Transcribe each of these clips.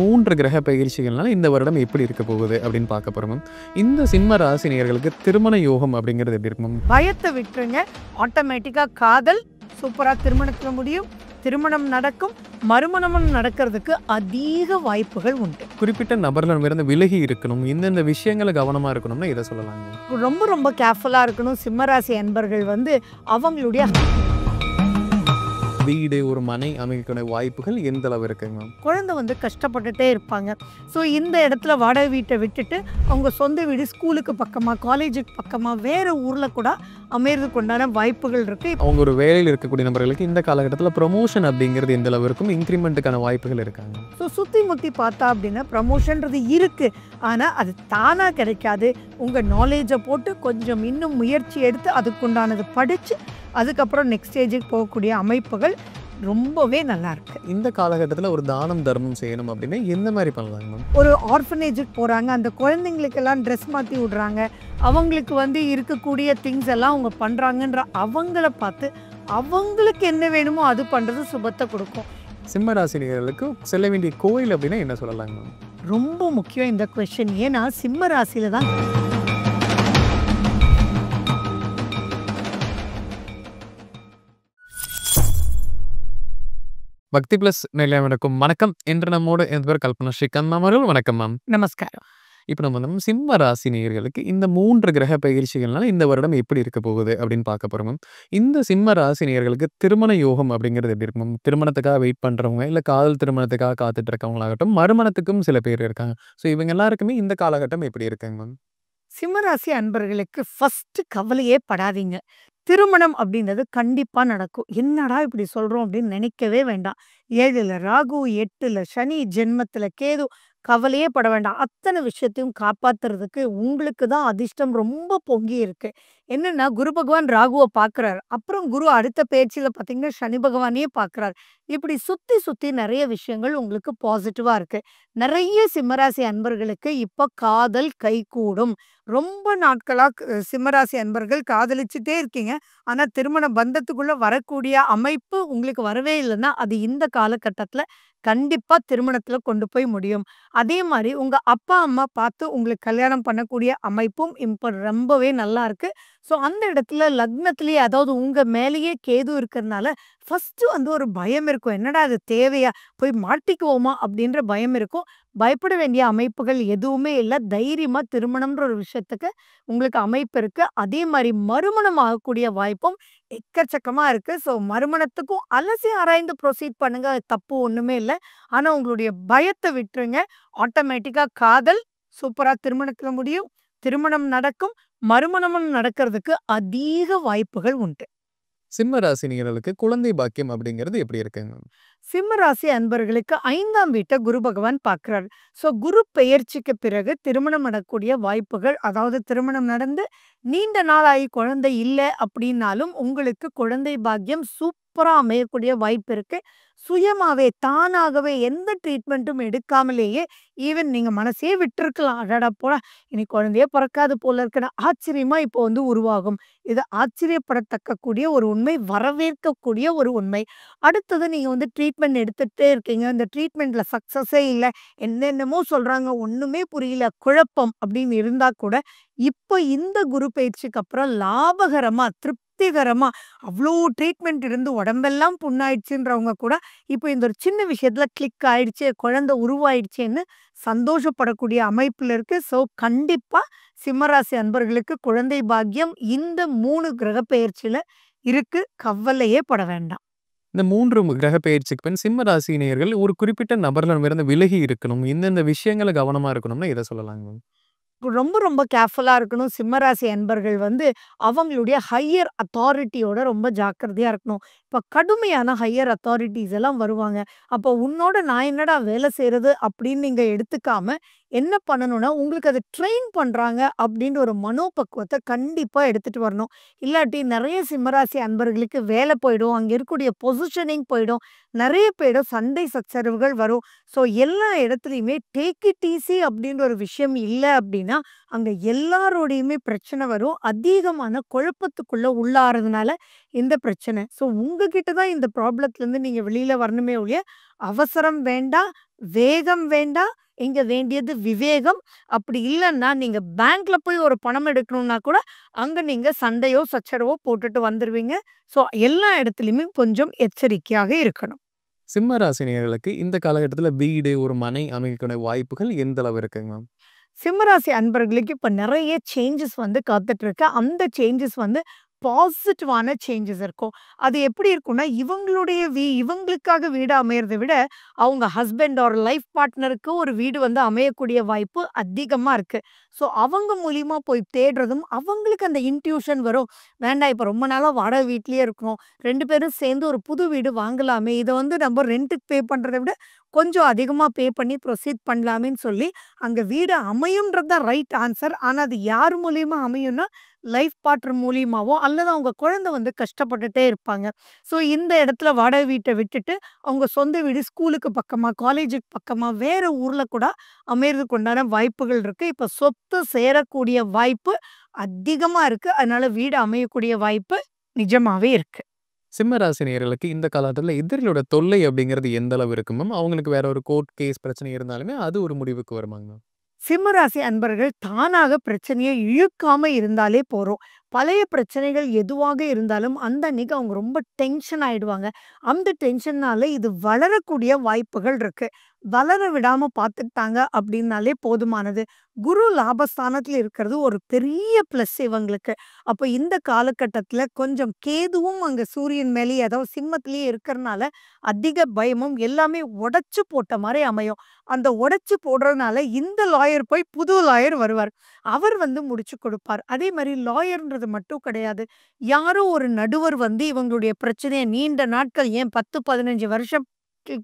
3 கிரக பயிற்சிகள்னால இந்த வருடம் எப்படி இருக்க போகுது அப்படின்னு பார்க்க போறோம். இந்த சிம்ம ராசி நேயர்களுக்கு திருமண யோகம் அப்படிங்கிறது எப்படி இருக்கும்? பயத்தை விட்டுருங்க. ஆட்டோமேட்டிக்கா காதல் சூப்பரா திருமணத்துல முடியும். திருமணம் நடக்கும். மறுமணமும் நடக்கிறதுக்கு அதிக வாய்ப்புகள் உண்டு. குறிப்பிட்ட நபர்களிடமிருந்து விலகி இருக்கணும், இந்தந்த விஷயங்களை கவனமா இருக்கணும்னா இதை சொல்லலாங்க. ரொம்ப ரொம்ப கேர்ஃபுல்லா இருக்கணும். சிம்மராசி அன்பர்கள் அவங்களுடைய வீடு, ஒரு மனை அமைக்கக்கூடிய வாய்ப்புகள் எந்த அளவு இருக்குங்க? குழந்தை கஷ்டப்பட்டுட்டே இருப்பாங்க. ஸோ இந்த இடத்துல வாடகை வீட்டை விட்டுட்டு அவங்க சொந்த வீடு ஸ்கூலுக்கு பக்கமாக, காலேஜுக்கு பக்கமாக, வேறு ஊரில் கூட அமையறதுக்கு உண்டான வாய்ப்புகள் இருக்குது. அவங்க ஒரு வேலையில் இருக்கக்கூடிய நபர்களுக்கு இந்த காலகட்டத்தில் ப்ரமோஷன் அப்படிங்கிறது எந்த அளவு இருக்கும்? இன்க்ரிமெண்ட்டுக்கான வாய்ப்புகள் இருக்காங்க. ஸோ சுற்றி முற்றி பார்த்தா அப்படின்னா ப்ரமோஷன்றது இருக்குது. ஆனால் அது தானாக கிடைக்காது. உங்கள் நாலேஜை போட்டு கொஞ்சம் இன்னும் முயற்சி எடுத்து அதுக்குண்டானது படித்து அதுக்கப்புறம் நெக்ஸ்ட் ஸ்டேஜுக்கு போகக்கூடிய அமைப்புகள் ரொம்பவே நல்லா இருக்கு. இந்த காலகட்டத்தில் ஒரு தானம் தர்மம் செய்யணும் அப்படின்னா எந்த மாதிரி பண்ணலாங்க? ஒரு ஆர்ஃபனேஜுக்கு போகிறாங்க, அந்த குழந்தைங்களுக்கெல்லாம் ட்ரெஸ் மாற்றி விடுறாங்க, அவங்களுக்கு இருக்கக்கூடிய திங்ஸ் எல்லாம் அவங்க பண்ணுறாங்கன்ற அவங்கள பார்த்து அவங்களுக்கு என்ன வேணுமோ அது பண்ணுறது சுபத்தை கொடுக்கும். சிம்ம ராசினியர்களுக்கு செல்ல வேண்டிய கோயில் அப்படின்னா என்ன சொல்லலாங்க? ரொம்ப முக்கியம் இந்த கொஸ்டின். ஏன்னா சிம்ம ராசியில தான் பக்தி பிளஸ் நிலையம் வணக்கம். என்று நம்மோடு எந்த பேர் கல்பனா ஸ்ரீகாந்த் அவர்கள். வணக்கம் மேம். நமஸ்காரம். இப்போ நம்ம சிம்ம ராசி நேயர்களுக்கு இந்த 3 கிரக பயிற்சிகள்னால இந்த வருடம் எப்படி இருக்க போகுது அப்படின்னு பார்க்க போறோம். இந்த சிம்ம ராசி நேயர்களுக்கு திருமண யோகம் அப்படிங்கிறது எப்படி இருக்கும்? திருமணத்துக்காக வெயிட் பண்றவங்க, இல்லை காதல் திருமணத்துக்காக காத்துட்டு இருக்கவங்களாகட்டும், மறுமணத்துக்கும் சில பேர் இருக்காங்க. ஸோ இவங்க எல்லாருக்குமே இந்த காலகட்டம் எப்படி இருக்குங்க மேம்? சிம்மராசி அன்பர்களுக்கு ஃபர்ஸ்ட் கவலையே படாதீங்க. திருமணம் அப்படின்றது கண்டிப்பா நடக்கும். என்னடா இப்படி சொல்றோம் அப்படின்னு நினைக்கவே வேண்டாம். 7ல ராகு, 8ல சனி, ஜென்மத்துல கேது. கவலையே பட வேண்டாம். அத்தனை விஷயத்தையும் காப்பாத்துறதுக்கு உங்களுக்கு தான் அதிர்ஷ்டம் ரொம்ப பொங்கி இருக்கு. என்னன்னா குரு பகவான் ராகுவை பார்க்குறாரு. அப்புறம் குரு அடுத்த பேச்சில் பார்த்தீங்கன்னா சனி பகவானையே பார்க்குறாரு. இப்படி சுத்தி சுத்தி நிறைய விஷயங்கள் உங்களுக்கு பாசிட்டிவா இருக்கு. நிறைய சிம்மராசி அன்பர்களுக்கு இப்போ காதல் கைகூடும். ரொம்ப நாட்களா சிம்மராசி அன்பர்கள் காதலிச்சுட்டே இருக்கீங்க. ஆனா திருமண பந்தத்துக்குள்ள வரக்கூடிய அமைப்பு உங்களுக்கு வரவே இல்லைன்னா அது இந்த காலகட்டத்துல கண்டிப்பா திருமணத்துல கொண்டு போய் முடியும். அதே மாதிரி உங்க அப்பா அம்மா பார்த்து உங்களுக்கு கல்யாணம் பண்ணக்கூடிய அமைப்பும் இப்ப ரொம்பவே நல்லா இருக்கு. ஸோ அந்த இடத்துல லக்னத்திலேயே, அதாவது உங்க மேலேயே கேது இருக்கிறதுனால ஃபர்ஸ்ட் ஒரு பயம் இருக்கும். என்னடா அது தேவையா, போய் மாட்டிக்குவோமா அப்படின்ற பயம் இருக்கும். பயப்பட வேண்டிய அமைப்புகள் எதுவுமே இல்லை. தைரியமா திருமணம்ன்ற ஒரு விஷயத்துக்கு உங்களுக்கு அமைப்பு இருக்கு. அதே மாதிரி மறுமணம் ஆகக்கூடிய வாய்ப்பும் எக்கச்சக்கமா இருக்கு. ஸோ மறுமணத்துக்கும் அலசி ஆராய்ந்து ப்ரொசீட் பண்ணுங்க. தப்பு ஒண்ணுமே இல்லை. ஆனா உங்களுடைய பயத்தை விட்டுருங்க. ஆட்டோமேட்டிக்கா காதல் சூப்பரா திருமணத்துல முடியும். திருமணம் நடக்கும். மறுமணமும் நடக்கிறதுக்கு அதிக வாய்ப்புகள் உண்டு. சிம்ம ராசினியர்களுக்கு குழந்தை பாக்கியம் அப்படிங்கிறது எப்படி இருக்குங்க? சிம்ம ராசி அன்பர்களுக்கு 5ஆம் வீட்டை குரு பகவான் பார்க்கிறார். ஸோ குரு பெயர்ச்சிக்கு பிறகு திருமணம் நடக்கூடிய வாய்ப்புகள், அதாவது திருமணம் நடந்து நீண்ட நாள் ஆகி குழந்தை இல்லை அப்படின்னாலும் உங்களுக்கு குழந்தை பாக்கியம் சூப்பரா அமையக்கூடிய வாய்ப்பு இருக்கு. சுயமாவே தானாகவே எந்த ட்ரீட்மெண்ட்டும் எடுக்காமலேயே ஈவன் நீங்க மனசே விட்டுருக்கலாம். அடடா போடா இனி குழந்தையே பிறக்காது போல இருக்குன்னு ஆச்சரியமா இப்போ உருவாகும். இது ஆச்சரியப்படத்தக்க கூடிய ஒரு உண்மை, வரவேற்கக்கூடிய ஒரு உண்மை. அடுத்தது நீங்க ட்ரீட்மெண்ட் எடுத்துட்டே இருக்கீங்க. இந்த ட்ரீட்மெண்ட்ல சக்சஸே இல்லை, என்னென்னமோ சொல்றாங்க, ஒண்ணுமே புரியல, குழப்பம் அப்படின்னு இருந்தா கூட இப்போ இந்த குரு பயிற்சிக்கு அப்புறம் லாபகரமா திருப்திகரமா அவ்வளோ ட்ரீட்மெண்ட் இருந்து உடம்பெல்லாம் புண்ணாயிடுச்சுன்றவங்க கூட இப்போ இந்த ஒரு சின்ன விஷயத்துல கிளிக் ஆயிடுச்சு, குழந்தை உருவாயிடுச்சுன்னு சந்தோஷப்படக்கூடிய அமைப்புல இருக்கு. ஸோ கண்டிப்பா சிம்மராசி அன்பர்களுக்கு குழந்தை பாக்கியம் இந்த 3 கிரக பெயர்ச்சியில இருக்கு. கவலையே பட வேண்டாம். இந்த 3 கிரக பெயர்ச்சிக்கு பின் சிம்ம ராசினியர்கள் ஒரு குறிப்பிட்ட நபர்களிடமிருந்து விலகி இருக்கணும், இந்தந்த விஷயங்களை கவனமா இருக்கணும்னா இதை சொல்லலாங்க. ரொம்ப ரொம்ப கேர்ஃபுல்லா இருக்கணும். சிம்மராசி அன்பர்கள் அவங்களுடைய ஹையர் அத்தாரிட்டியோட ரொம்ப ஜாக்கிரதையா இருக்கணும். இப்ப கடுமையான ஹையர் அத்தாரிட்டிஸ் எல்லாம் வருவாங்க. அப்போ உன்னோட நான் என்னடா வேலை செய்யறது அப்படின்னு நீங்க எடுத்துக்காம என்ன பண்ணணும்னா, உங்களுக்கு அதை ட்ரெயின் பண்றாங்க அப்படின்ற ஒரு மனோபக்குவத்தை கண்டிப்பா எடுத்துட்டு வரணும். இல்லாட்டி நிறைய சிம்மராசி அன்பர்களுக்கு வேலை போயிடும். அங்க இருக்கக்கூடிய பொசிஷனிங் போயிடும். நிறைய பேரும் சண்டை சச்சரவுகள் வரும். ஸோ எல்லா இடத்துலையுமே டேக் இட் ஈஸி அப்படின்ற ஒரு விஷயம் இல்லை அப்படின்னா அங்க எல்லாரோடையுமே பிரச்சனை வரும். அதிகமான குழப்பத்துக்குள்ள உள்ளாறதுனால இந்த பிரச்சனை. ஸோ உங்ககிட்ட தான் இந்த ப்ராப்ளத்துல இருந்து நீங்க வெளியில வரணுமே ஒழிய அவசரம் வேண்டாம். வேகம் வேண்டாம். இங்க வேண்டியது விவேகம். அப்படி இல்லன்னா, நீங்க பேங்க்ல போய் ஒரு பணம் எடுக்கணும்னா கூட, அங்க நீங்க சண்டையோ, சச்சரவோ போட்டுட்டு வந்துருவீங்க. ஸோ எல்லா இடத்துலயுமே கொஞ்சம் எச்சரிக்கையாக இருக்கணும். சிம்ம ராசி நேயர்களுக்கு இந்த காலகட்டத்தில வீடு, ஒரு மனை அமைக்கக்கூடிய வாய்ப்புகள் எந்த அளவு இருக்குங்க மேம்? சிம்மராசி அன்பர்களுக்கு இப்ப நெறைய சேஞ்சஸ் வந்து காத்துட்டு இருக்கு. அந்த சேஞ்சஸ் வந்து பாசிட்டிவான சேஞ்சஸ் இருக்கும். அது எப்படி இருக்கும்னா, இவங்களுக்காக வீடு அமையறத விட, அவங்க ஹஸ்பண்ட் ஆர் லைஃப் பார்ட்னருக்கு ஒரு வீடு வந்து அமையக்கூடிய வாய்ப்பு அதிகமா இருக்கு. ஸோ அவங்க மூலியமா போய் தேடுறதும், அவங்களுக்கு அந்த இன்ட்யூஷன் வரும். வேண்டாம் இப்ப ரொம்ப நாளா வாடகை வீட்லயே இருக்கோம். 2 பேரும் சேர்ந்து ஒரு புது வீடு வாங்கலாமே! இத வந்து நம்ம ரென்ட்டுக்கு பே பண்றத விட, கொஞ்சம் அதிகமா பே பண்ணி ப்ரொசீட் பண்ணலாமேன்னு சொல்லி, அங்க வீடு அமையும்ன்றது தான் ரைட் ஆன்சர். ஆனா அது யார் மூலியமா அமையும்னா, லைஃப் பார்ட்னர் மூலியமாவோ, அல்லது அவங்க குழந்தை வந்து கஷ்டப்பட்டுட்டே இருப்பாங்க. ஸோ இந்த இடத்துல வாடகை வீட்ட விட்டுட்டு, அவங்க சொந்த வீடு ஸ்கூலுக்கு பக்கமா, காலேஜுக்கு பக்கமா, வேற ஊர்ல கூட அமையறதுக்கு உண்டான வாய்ப்புகள் இருக்கு. இப்ப சொத்து சேரக்கூடிய வாய்ப்பு அதிகமா இருக்கு. அதனால வீடு அமையக்கூடிய வாய்ப்பு நிஜமாவே இருக்கு. சிம்ம ராசி நேயர்களுக்கு இந்த காலகட்டத்தில எதிரிகளோட தொல்லை அப்படிங்கிறது எந்த அளவு இருக்கு மேம்? அவங்களுக்கு வேற ஒரு கோர்ட் கேஸ் பிரச்சனை இருந்தாலுமே, அது ஒரு முடிவுக்கு வருமாங்க மேம்? சிம்மராசி அன்பர்கள் தானாக பிரச்சனையை இழுக்காம இருந்தாலே போறோம். பழைய பிரச்சனைகள் எதுவாக இருந்தாலும் அந்த அன்னைக்கு அவங்க ரொம்ப டென்ஷன் ஆயிடுவாங்க. அந்த டென்ஷன்னால இது வளரக்கூடிய வாய்ப்புகள் இருக்கு. வளர விடாம பார்த்துக்கிட்டாங்க அப்படின்னாலே போதுமானது. குரு லாபஸ்தானத்துல இருக்கிறது ஒரு பெரிய பிளஸ் இவங்களுக்கு. அப்ப இந்த காலகட்டத்துல கொஞ்சம் கேதுவும் அங்க சூரியன் மேலேயே அதாவது சிம்மத்திலேயே இருக்கிறனால அதிக பயமும் எல்லாமே உடைச்சு போட்ட மாரி அமையும். அந்த உடைச்சு போடுறதுனால இந்த லாயர் போய் புது லாயர் வருவார். அவர் வந்து முடிச்சு கொடுப்பார். அதே மாரி லாயர்ன்றது மட்டும் கிடையாது. யாரோ ஒரு நடுவர் வந்து இவங்களுடைய பிரச்சனைய நீண்ட நாட்கள் ஏன் 10, 15 வருஷம்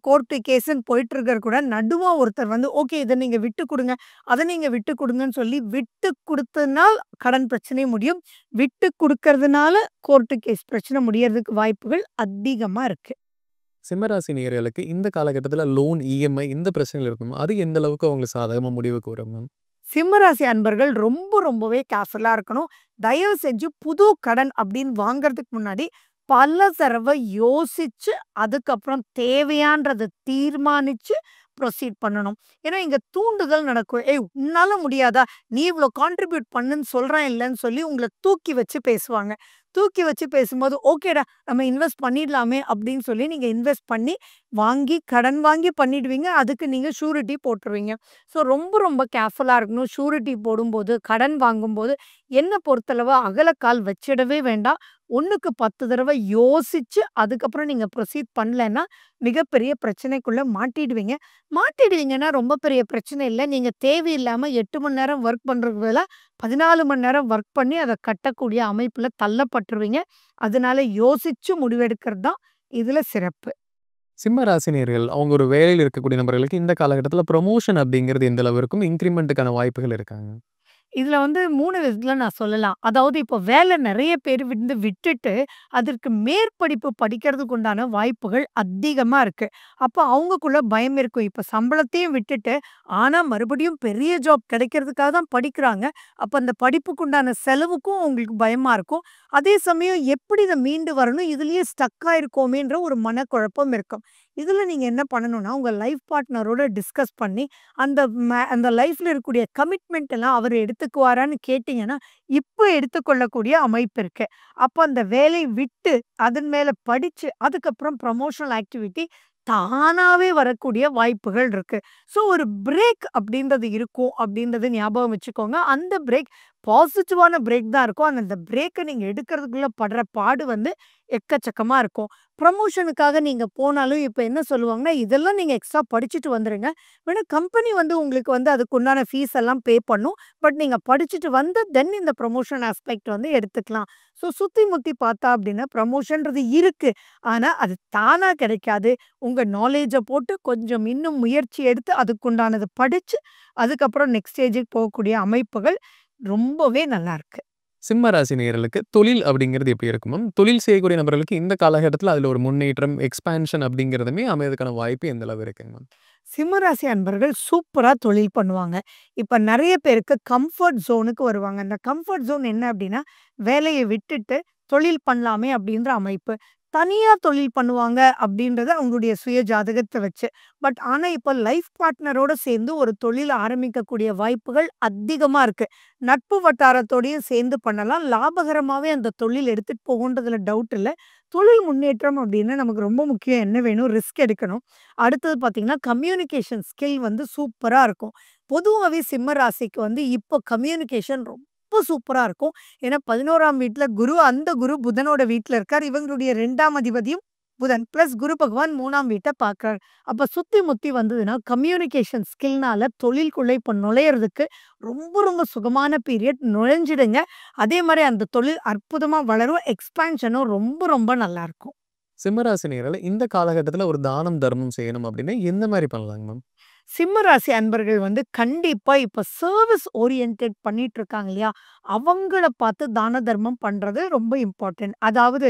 கோர்ட்டு கேஸ்ன்னு போயிட்டு இருக்கிற கூட நடுவா ஒருத்தர் வந்து, "ஓகே இத நீங்க விட்டு குடுங்க. அத நீங்க விட்டு குடுங்கன்னு" சொல்லி விட்டு குடுத்தனால் கடன் பிரச்சனை முடியும். விட்டு குடுக்கறதுனால கோர்ட்டு கேஸ் பிரச்சனை முடியறதுக்கு வாய்ப்புகள் அதிகமா இருக்கு. சிம்மராசி நேயர்களுக்கு இந்த காலகட்டத்தில லோன், இஎம்ஐ இந்த பிரச்சனைகள் இருக்கும். அது எந்த அளவுக்கு அவங்களுக்கு சாதகமா முடிவுக்கு வரும் மேம்? சிம்மராசி அன்பர்கள் ரொம்பவே கேர்ஃபுல்லா இருக்கணும். தயவு செஞ்சு புது கடன் அப்படின்னு வாங்குறதுக்கு முன்னாடி பல தடவ யோசிச்சு, அதுக்கப்புறம் தேவையான்றத தீர்மானிச்சு ப்ரொசீட் பண்ணணும். ஏன்னா இங்க தூண்டுதல் நடக்கும். "ஏய் உன்னால முடியாதா? நீ இவ்ளோ கான்ட்ரிபியூட் பண்ணுன்னு சொல்றேன் இல்லன்னு" சொல்லி உங்கள தூக்கி வச்சு பேசுவாங்க. தூக்கி வச்சு பேசும்போது, "ஓகேடா நம்ம இன்வெஸ்ட் பண்ணிடலாமே" அப்படின்னு சொல்லி நீங்க இன்வெஸ்ட் பண்ணி கடன் வாங்கி பண்ணிடுவீங்க. அதுக்கு நீங்க ஷூரிட்டி போட்டுருவீங்க. ஸோ ரொம்ப கேர்ஃபுல்லா இருக்கணும். ஷூரிட்டி போடும்போது, கடன் வாங்கும்போது என்ன பொறுத்தளவு அகலக்கால் வச்சிடவே வேண்டாம். 1க்கு 10 தடவ யோசிச்சு, அதுக்கப்புறம் நீங்க ப்ரொசீட் பண்ணலன்னா, மிகப்பெரிய பிரச்சனைக்குள்ள மாட்டிடுவீங்க. மாட்டிடுவீங்கன்னா ரொம்ப பெரிய பிரச்சனை இல்ல. நீங்க தேவையில்லாம 8 மணி நேரம் ஒர்க் பண்றதுக்கு பதிலா 14 மணி நேரம் ஒர்க் பண்ணி அத கட்டக்கூடிய அமைப்புல தள்ளப்பட்டுருவீங்க. அதனால யோசிச்சு முடிவெடுக்கிறது தான் இதுல சிறப்பு. சிம்ம ராசி நேயர்கள் அவங்க ஒரு வேலையில இருக்கக்கூடிய நபர்களுக்கு இந்த காலகட்டத்தில புரமோஷன் அப்படிங்கிறது எந்த அளவு இருக்கும்? இன்கிரிமென்ட்க்கான வாய்ப்புகள் இருக்காங்க? இதுல வந்து 3 விதத்துல நான் சொல்லலாம். அதாவது இப்போ வேலை நெறைய பேர் வந்து விட்டுட்டு, அதற்கு மேற்படிப்பு படிக்கிறதுக்கு உண்டான வாய்ப்புகள் அதிகமா இருக்கு. அப்ப அவங்கக்குள்ள பயம் இருக்கும். இப்ப சம்பளத்தையும் விட்டுட்டு, ஆனா மறுபடியும் பெரிய ஜாப் கிடைக்கிறதுக்காக தான் படிக்கிறாங்க. அப்ப அந்த படிப்புக்கு உண்டான செலவுக்கும் அவங்களுக்கு பயமா இருக்கும். அதே சமயம் எப்படி இத மீண்டு வரணும்? இதுலயே ஸ்டக் ஆயிருக்கோமேன்ற ஒரு மனக்குழப்பம் இருக்கும். இதுல நீங்க என்ன பண்ணணும்னா, உங்க லைஃப் பார்ட்னரோட டிஸ்கஸ் பண்ணி அந்த அந்த லைஃப்ல இருக்கக்கூடிய கமிட்மெண்ட் எல்லாம் அவரு எடுத்துக்குவாரான்னு கேட்டீங்கன்னா, இப்ப எடுத்துக்கொள்ளக்கூடிய அமைப்பு இருக்கு. அப்ப அந்த வேலை விட்டு, அதன் மேல படிச்சு, அதுக்கப்புறம் ப்ரமோஷனல் ஆக்டிவிட்டி தானாவே வரக்கூடிய வாய்ப்புகள் இருக்கு. ஸோ ஒரு பிரேக் அப்படின்றது இருக்கும் அப்படின்றத ஞாபகம் வச்சுக்கோங்க. அந்த பிரேக் பாசிட்டிவான பிரேக் தான் இருக்கும். ஆனா அந்த பிரேக்க நீங்க எடுக்கிறதுக்குள்ள படுற பாடு வந்து எக்கச்சக்கமா இருக்கும். ப்ரமோஷனுக்காக நீங்க போனாலும் இப்ப என்ன சொல்லுவாங்கன்னா, இதெல்லாம் நீங்க எக்ஸ்ட்ரா படிச்சுட்டு வந்துருங்க. வேணா கம்பெனி வந்து உங்களுக்கு வந்து அதுக்கு உண்டான ஃபீஸ் எல்லாம் பே பண்ணும். பட் நீங்க படிச்சுட்டு வந்து தென் இந்த ப்ரமோஷன் ஆஸ்பெக்ட் வந்து எடுத்துக்கலாம். ஸோ சுத்தி முத்தி பார்த்தா அப்படின்னா ப்ரமோஷன்றது இருக்கு. ஆனா அது தானா கிடைக்காது. உங்க நாலேட்ஜ போட்டு கொஞ்சம் இன்னும் முயற்சி எடுத்து அதுக்குண்டானத படிச்சு, அதுக்கப்புறம் நெக்ஸ்ட் ஸ்டேஜுக்கு போகக்கூடிய அமைப்புகள் ரொம்பவே நல்லாருக்கு. சிம்ம ராசி நேயர்களுக்கு தொழில் அப்படிங்கிறது எப்படி இருக்கும் மேம்? தொழில் செய்யக்கூடிய நபர்களுக்கு இந்த காலகட்டத்தில அதில ஒரு முன்னேற்றம், எக்ஸ்பான்ஷன் அப்படிங்கிறதுமே அமையதுக்கான வாய்ப்பு எந்த அளவு இருக்குங்க மேம்? சிம்மராசி அன்பர்கள் சூப்பரா தொழில் பண்ணுவாங்க. இப்ப நெறைய பேருக்கு கம்ஃபர்ட் ஜோனுக்கு வருவாங்க. அந்த கம்ஃபர்ட் ஜோன் என்ன அப்டின்னா, வேலைய விட்டுட்டு தொழில் பண்ணலாமே அப்டின்ற அமைப்பு. தனியா தொழில் பண்ணுவாங்க அப்படின்றது அவங்களுடைய சுய ஜாதகத்த வச்சு. ஆனா இப்ப லைஃப் பார்ட்னரோட சேர்ந்து ஒரு தொழில் ஆரம்பிக்கக்கூடிய வாய்ப்புகள் அதிகமா இருக்கு. நட்பு வட்டாரத்தோடயும் சேர்ந்து பண்ணலாம். லாபகரமாவே அந்த தொழில் எடுத்துட்டு போகுன்றதுல டவுட் இல்ல. தொழில் முன்னேற்றம் அப்படின்னா நமக்கு ரொம்ப முக்கியம் என்ன வேணும்? ரிஸ்க் எடுக்கணும். அடுத்தது பார்த்தீங்கன்னா, கம்யூனிகேஷன் ஸ்கில் வந்து சூப்பரா இருக்கும். பொதுவாவே சிம்ம ராசிக்கு வந்து இப்போ கம்யூனிகேஷன் ரொம்ப சூப்பரா இருக்கும். ஏன்னா 11ஆம் வீட்ல குரு, அந்த குரு புதனோட வீட்ல இருக்கார். இவங்களுடைய 2ஆம் அதிபதியும் புதன். பிளஸ் குரு பகவான் 3ஆம் வீட்ட பார்க்குறார். அப்ப சுத்தி முத்தி வந்ததுன்னா, கம்யூனிகேஷன் ஸ்கில்னால தொழிலுக்குள்ள இப்ப நுழையறதுக்கு ரொம்ப சுகமான பீரியட். நுழைஞ்சிடுங்க. அதே மாரி அந்த தொழில் அற்புதமா வளரும். எக்ஸ்பான்ஷனும் ரொம்ப நல்லாருக்கும். சிம்மராசி நேயர்களே, இந்த காலகட்டத்தில ஒரு தானம், தர்மம் செய்யணும் அப்டின்னா எந்த மாரி பண்ணலாங்க மேம்? சிம்ம ராசி அன்பர்கள் வந்து கண்டிப்பா இப்ப சர்விஸ் ஓரியன்டட் பண்ணிட்டு இருக்காங்க இல்லையா? அவங்கள பார்த்து தான தர்மம் பண்றது ரொம்ப இம்பார்ட்டன்ட். அதாவது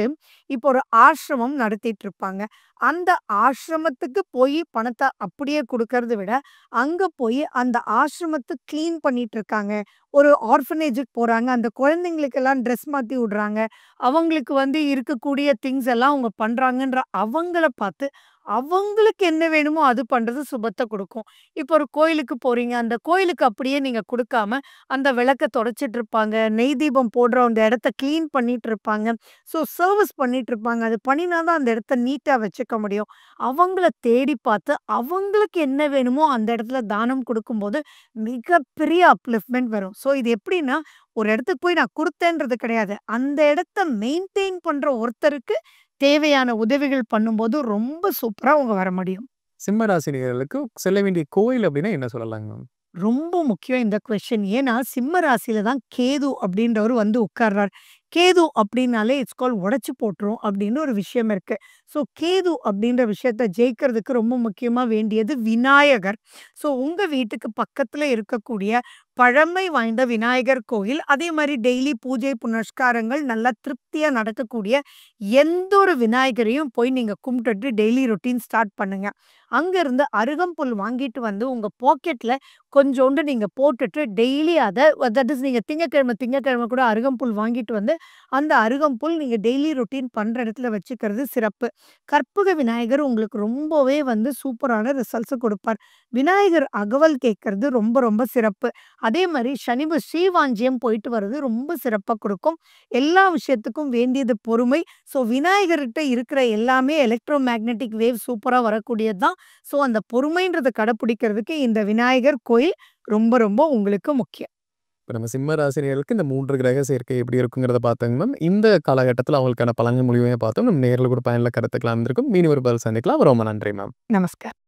இப்போ ஒரு ஆசிரமம் நடத்திட்டு இருப்பாங்க. அந்த ஆசிரமத்துக்கு போயி பணத்த அப்படியே குடுக்கறத விட, அங்க போயி அந்த ஆசிரமத்த கிளீன் பண்ணிட்டு இருக்காங்க. ஒரு ஆர்ஃபனேஜுக்கு போறாங்க. அந்த குழந்தைங்களுக்கெல்லாம் ட்ரெஸ் மாத்தி விடுறாங்க. அவங்களுக்கு வந்து இருக்கக்கூடிய திங்ஸ் எல்லாம் அவங்க பண்றாங்கன்ற அவங்கள பார்த்து, அவங்களுக்கு என்ன வேணுமோ அது பண்றது சுபத்த குடுக்கும். இப்போ ஒரு கோயிலுக்கு போறீங்க. அந்த கோயிலுக்கு அப்படியே நீங்க குடுக்காம, அந்த விளக்க தொடச்சிட்டு இருப்பாங்க. நெய் தீபம் போடுற அந்த இடத்த கிளீன் பண்ணிட்டு இருப்பாங்க. சர்விஸ் பண்ணிட்டு இருப்பாங்க. அது பண்ணினா தான் அந்த இடத்த நீட்டா வச்சுக்க முடியும். அவங்கள தேடி பார்த்து, அவங்களுக்கு என்ன வேணுமோ அந்த இடத்துல தானம் குடுக்கும்போது, மிகப்பெரிய அப்லிஃப்ட்மென்ட் வரும். இது எப்படின்னா, ஒரு இடத்துக்கு போய் நான் குடுத்தேன்றது கிடையாது. அந்த இடத்த மெயின்டெயின் பண்ற ஒருத்தருக்கு தேவையான உதவிகள் பண்ணும்போது, ரொம்ப சூப்பரா அவங்க வர முடியும். சிம்மராசி நேயர்களுக்கு செல்ல வேண்டிய கோயில் அப்டின்னா என்ன சொல்லலாங்க மேம்? ரொம்ப முக்கியம் இந்த கொஸ்டின். ஏன்னா, சிம்ம ராசியில தான் கேது அப்படின்றவரு வந்து உட்கார்றார். கேது அப்படின்னாலே இட்ஸ் கால்ட் உடைச்சு போட்டுரும் அப்படின்னு ஒரு விஷயம் இருக்கு. கேது அப்படின்ற விஷயத்த ஜெயிக்கிறதுக்கு ரொம்ப முக்கியமா வேண்டியது விநாயகர். உங்க வீட்டுக்கு பக்கத்துல இருக்கக்கூடிய பழமை வாய்ந்த விநாயகர் கோயில், அதே மாரி டெய்லி பூஜை புனஸ்காரங்கள் நல்லா திருப்தியா நடக்கக்கூடிய எந்த ஒரு விநாயகரையும் போய் நீங்க கும்பிட்டுட்டு டெய்லி ரொட்டீன் ஸ்டார்ட் பண்ணுங்க. அங்க இருந்து அருகம்புல் வாங்கிட்டு வந்து உங்க பாக்கெட்ல கொஞ்சோண்டு நீங்க போட்டுட்டு டெய்லி அத தட் இஸ் நீங்க திங்கட்கிழமை கூட அருகம்புல் வாங்கிட்டு வந்து, அந்த அருகம்புல் நீங்க டெய்லி ரொட்டீன் பண்ற இடத்துல வச்சுக்கிறது சிறப்பு. கற்பக விநாயகர் உங்களுக்கு ரொம்பவே வந்து சூப்பரான ரிசல்ட்ஸ குடுப்பார். விநாயகர் அகவல் கேட்கறது ரொம்ப சிறப்பு. அதே மாரி ஸ்ரீவாஞ்சியம் போயிட்டு வர்றது ரொம்ப சிறப்பா குடுக்கும். எல்லா விஷயத்துக்கும் வேண்டியது பொறுமை. விநாயகர்ட்ட இருக்கிற எல்லாமே எலக்ட்ரோ மேக்னெட்டிக் வேவ் சூப்பரா வரக்கூடியது தான். அந்த பொறுமைன்றத கடைப்பிடிக்கிறதுக்கு இந்த விநாயகர் கோயில் ரொம்ப உங்களுக்கு முக்கியம். இப்ப நம்ம சிம்ம ராசி நேயர்களுக்கு இந்த 3 கிரக சேர்க்கை எப்படி இருக்குங்கிறத பார்த்தோங்க மேம். இந்த காலகட்டத்தில அவங்களுக்கான பலன்கள் முழுமையா பார்த்தோம். நம்ம நேயர்களுக்கு ஒரு பயனுள்ள கருத்துக்களா இருந்திருக்கும். மீண்டும் ஒரு பதில் சந்திக்கலாம். ரொம்ப நன்றி மேம். நமஸ்காரம்.